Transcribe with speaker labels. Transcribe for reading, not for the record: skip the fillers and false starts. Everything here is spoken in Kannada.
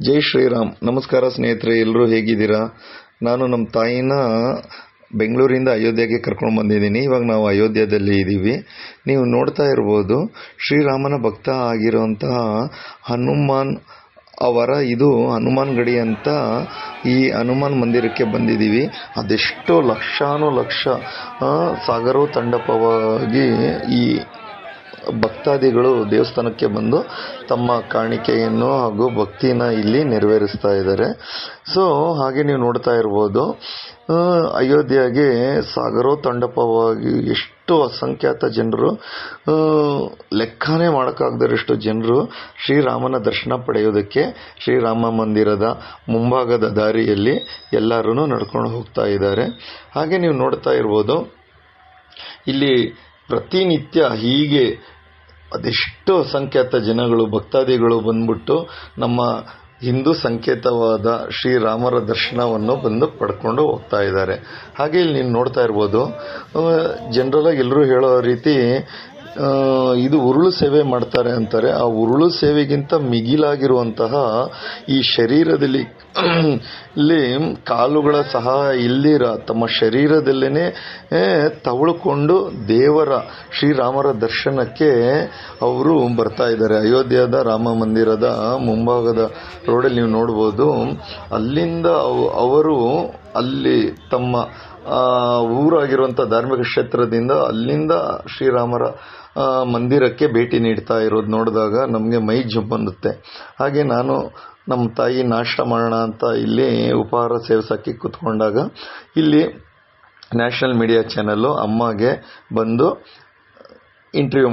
Speaker 1: ಜೈ ಶ್ರೀರಾಮ್. ನಮಸ್ಕಾರ ಸ್ನೇಹಿತರೆ, ಎಲ್ಲರೂ ಹೇಗಿದ್ದೀರಾ? ನಾನು ನಮ್ಮ ತಾಯಿನ ಬೆಂಗಳೂರಿಂದ ಅಯೋಧ್ಯೆಗೆ ಕರ್ಕೊಂಡು ಬಂದಿದ್ದೀನಿ. ಇವಾಗ ನಾವು ಅಯೋಧ್ಯೆಯಲ್ಲಿ ಇದ್ದೀವಿ. ನೀವು ನೋಡ್ತಾ ಇರ್ಬೋದು, ಶ್ರೀರಾಮನ ಭಕ್ತ ಆಗಿರುವಂತಹ ಹನುಮಾನ್ ಅವರ ಇದು ಹನುಮಾನ್ ಗಡಿ ಅಂತ ಈ ಹನುಮಾನ್ ಮಂದಿರಕ್ಕೆ ಬಂದಿದ್ದೀವಿ. ಅದೆಷ್ಟೋ ಲಕ್ಷ ಸಾಗರೋ ತಂಡಪವಾಗಿ ಈ ಭಕ್ತಾದಿಗಳು ದೇವಸ್ಥಾನಕ್ಕೆ ಬಂದು ತಮ್ಮ ಕಾಣಿಕೆಯನ್ನು ಹಾಗೂ ಭಕ್ತಿನ ಇಲ್ಲಿ ನೆರವೇರಿಸ್ತಾ ಇದ್ದಾರೆ. ಸೊ ಹಾಗೆ ನೀವು ನೋಡ್ತಾ ಇರ್ಬೋದು, ಅಯೋಧ್ಯೆಗೆ ಸಾಗರೋ ತಂಡಪವಾಗಿ ಎಷ್ಟು ಅಸಂಖ್ಯಾತ ಜನರು, ಲೆಕ್ಕನೇ ಮಾಡೋಕ್ಕಾಗದಷ್ಟು ಜನರು ಶ್ರೀರಾಮನ ದರ್ಶನ ಪಡೆಯೋದಕ್ಕೆ ಶ್ರೀರಾಮ ಮಂದಿರದ ಮುಂಭಾಗದ ದಾರಿಯಲ್ಲಿ ಎಲ್ಲರೂ ನಡ್ಕೊಂಡು ಹೋಗ್ತಾ ಇದ್ದಾರೆ. ಹಾಗೆ ನೀವು ನೋಡ್ತಾ ಇರ್ಬೋದು, ಇಲ್ಲಿ ಪ್ರತಿನಿತ್ಯ ಹೀಗೆ ಅದೆಷ್ಟೋ ಅಸಂಖ್ಯಾತ ಜನಗಳು ಭಕ್ತಾದಿಗಳು ಬಂದ್ಬಿಟ್ಟು ನಮ್ಮ ಹಿಂದೂ ಸಂಕೇತವಾದ ಶ್ರೀರಾಮರ ದರ್ಶನವನ್ನು ಬಂದು ಪಡ್ಕೊಂಡು ಹೋಗ್ತಾ ಇದ್ದಾರೆ. ಹಾಗೆ ಇಲ್ಲಿ ನೀವು ನೋಡ್ತಾ ಇರ್ಬೋದು, ಜನರಲಾಗಿ ಎಲ್ಲರೂ ಹೇಳೋ ರೀತಿ ಇದು ಉರುಳು ಸೇವೆ ಮಾಡ್ತಾರೆ ಅಂತಾರೆ. ಆ ಉರುಳು ಸೇವೆಗಿಂತ ಮಿಗಿಲಾಗಿರುವಂತಹ ಈ ಶರೀರದಲ್ಲಿ ಕಾಲುಗಳ ಸಹಾಯ ಇಲ್ದಿರ ತಮ್ಮ ಶರೀರದಲ್ಲೇ ತವಳ್ಕೊಂಡು ದೇವರ ಶ್ರೀರಾಮರ ದರ್ಶನಕ್ಕೆ ಅವರು ಬರ್ತಾ ಇದ್ದಾರೆ. ಅಯೋಧ್ಯೆಯ ರಾಮ ಮಂದಿರದ ಮುಂಭಾಗದ ರೋಡಲ್ಲಿ ನೀವು ನೋಡ್ಬೋದು. ಅಲ್ಲಿಂದ ಅವರು ಅಲ್ಲಿ ತಮ್ಮ ಊರಾಗಿರುವಂಥ ಧಾರ್ಮಿಕ ಕ್ಷೇತ್ರದಿಂದ ಅಲ್ಲಿಂದ ಶ್ರೀರಾಮರ ಮಂದಿರಕ್ಕೆ ಭೇಟಿ ನೀಡ್ತಾ ಇರೋದು ನೋಡಿದಾಗ ನಮಗೆ ಮೈ ಜುಮ್ ಅನ್ನುತ್ತೆ. ಹಾಗೆ ನಾನು ನಮ್ಮ ತಾಯಿ ನಾಷ್ಟ ಮಾಡೋಣ ಅಂತ ಇಲ್ಲಿ ಉಪಹಾರ ಸೇವಿಸೋಕ್ಕೆ ಕೂತ್ಕೊಂಡಾಗ ಇಲ್ಲಿ ನ್ಯಾಷನಲ್ ಮೀಡಿಯಾ ಚಾನೆಲ್ಲು ಅಮ್ಮಗೆ ಬಂದು ಇಂಟರ್ವ್ಯೂ